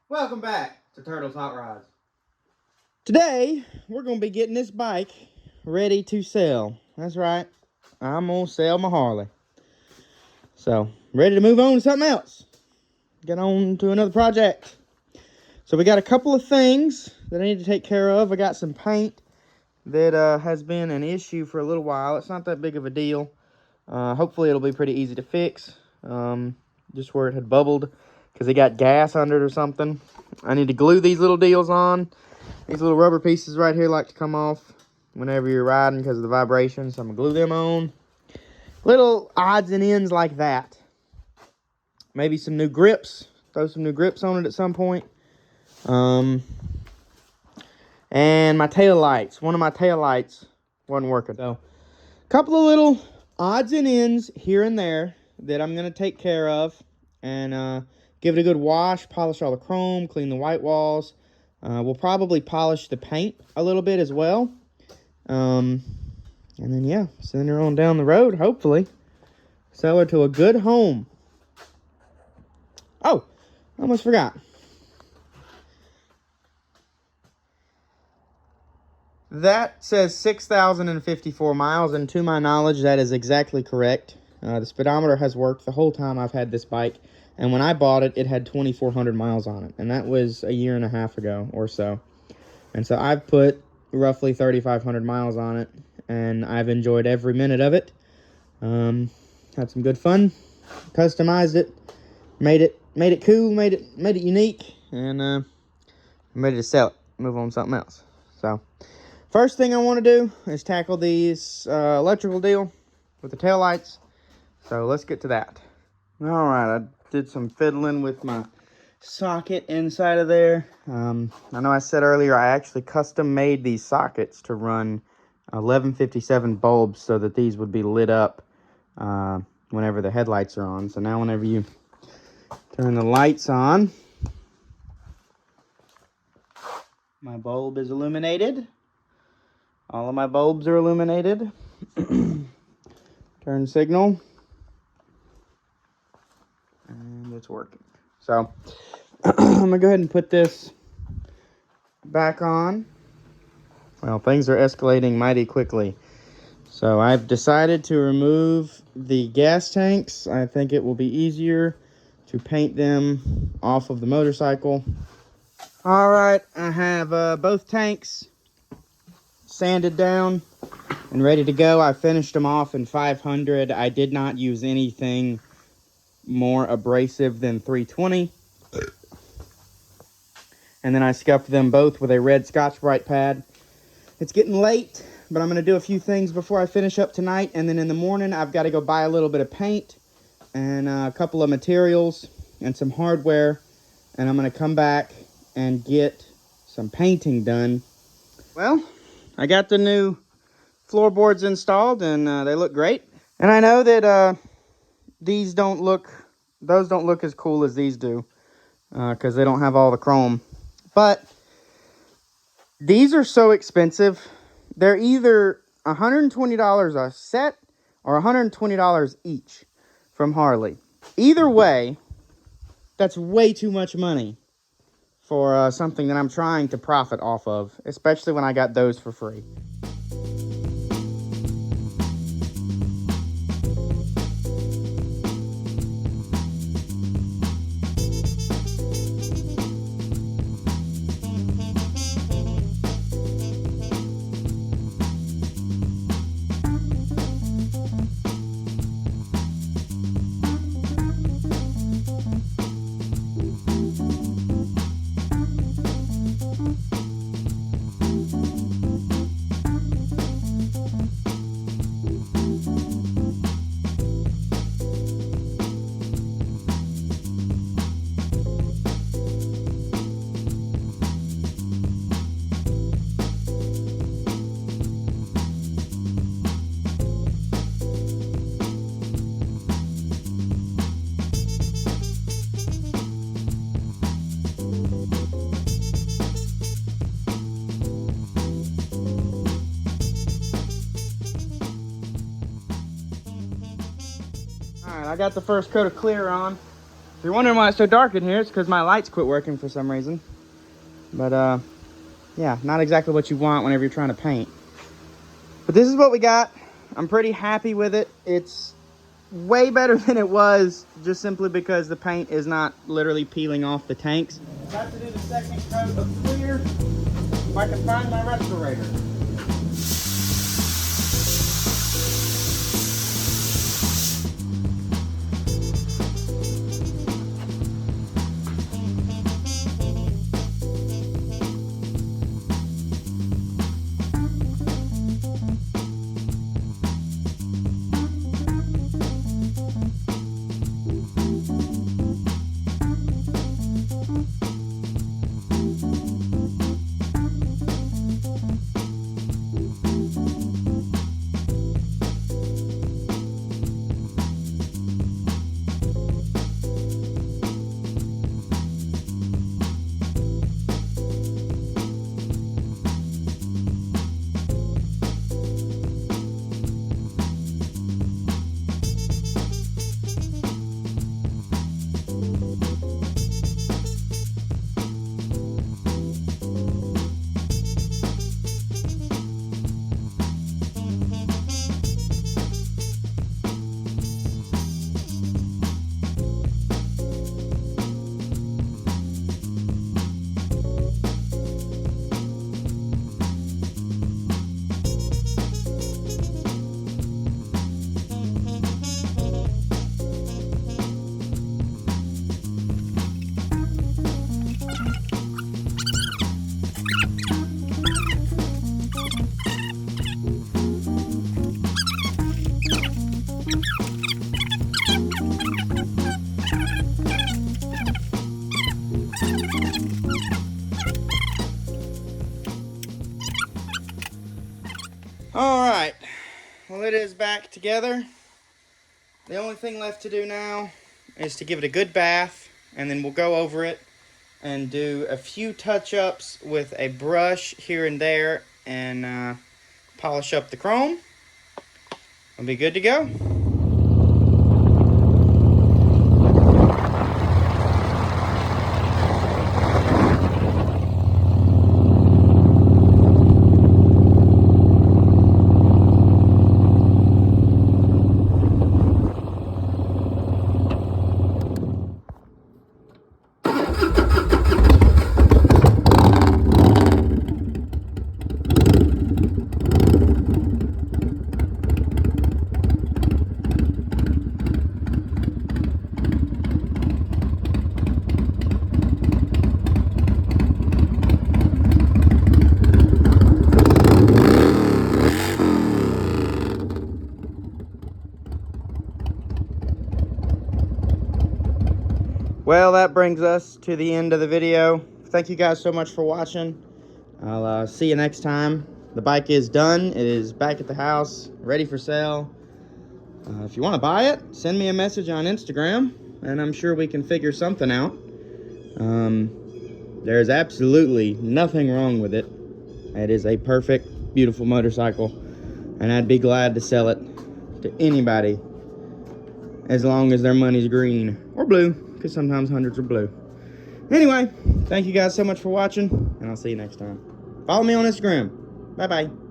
Welcome back to Turtles Hot Rods. Today, we're going to be getting this bike ready to sell. That's right. I'm going to sell my Harley. So, ready to move on to something else. Get on to another project. So, we got a couple of things that I need to take care of. I got some paint that has been an issue for a little while. It's not that big of a deal. Hopefully, it'll be pretty easy to fix. Just where it had bubbled because it got gas under it or something. I need to glue these little deals on. These little rubber pieces right here like to come off whenever you're riding because of the vibration. So I'm going to glue them on. Little odds and ends like that. Maybe some new grips. Throw some new grips on it at some point. And my tail lights. One of my tail lights wasn't working. So a couple of little odds and ends here and there that I'm going to take care of. And give it a good wash. Polish all the chrome. Clean the white walls. We'll probably polish the paint a little bit as well. And then, yeah, send her on down the road, hopefully. Sell her to a good home. Oh, almost forgot. That says 6,054 miles, and to my knowledge, that is exactly correct. The speedometer has worked the whole time I've had this bike. And when I bought it, it had 2,400 miles on it. And that was a year and a half ago or so. And so I've put roughly 3,500 miles on it. And I've enjoyed every minute of it. Had some good fun. Customized it. Made it cool. Made it unique. And I'm ready to sell it. Move on to something else. So first thing I want to do is tackle these electrical deal with the taillights. So let's get to that. All right, I did some fiddling with my socket inside of there. I know I said earlier I actually custom made these sockets to run 1157 bulbs so that these would be lit up whenever the headlights are on. So now whenever you turn the lights on, my bulb is illuminated. All of my bulbs are illuminated. Turn signal. And it's working. So I'm going to go ahead and put this back on. Well, things are escalating mighty quickly. So I've decided to remove the gas tanks. I think it will be easier to paint them off of the motorcycle. All right, I have both tanks sanded down and ready to go. I finished them off in 500. I did not use anything more abrasive than 320. And then I scuffed them both with a red Scotch-Brite pad. It's getting late, but I'm going to do a few things before I finish up tonight. And then in the morning, I've got to go buy a little bit of paint and a couple of materials and some hardware. And I'm going to come back and get some painting done. Well, I got the new floorboards installed, and they look great. And I know that those don't look as cool as these do, because they don't have all the chrome. But these are so expensive. They're either $120 a set or $120 each from Harley. Either way, that's way too much money for something that I'm trying to profit off of, especially when I got those for free. I got the first coat of clear on. If you're wondering why it's so dark in here, it's because my lights quit working for some reason. But, yeah, not exactly what you want whenever you're trying to paint. But this is what we got. I'm pretty happy with it. It's way better than it was, just simply because the paint is not literally peeling off the tanks. About to do the second coat of clear, if I can find my respirator. All right, well, it is back together. The only thing left to do now is to give it a good bath, and then we'll go over it and do a few touch-ups with a brush here and there and polish up the chrome. We'll be good to go. Well, that brings us to the end of the video. Thank you guys so much for watching. I'll see you next time. The bike is done. It is back at the house, ready for sale. If you want to buy it, send me a message on Instagram, and I'm sure we can figure something out. There's absolutely nothing wrong with it. It is a perfect, beautiful motorcycle, and I'd be glad to sell it to anybody as long as their money's green or blue, because sometimes hundreds are blue. Anyway, thank you guys so much for watching, and I'll see you next time. Follow me on Instagram. Bye-bye.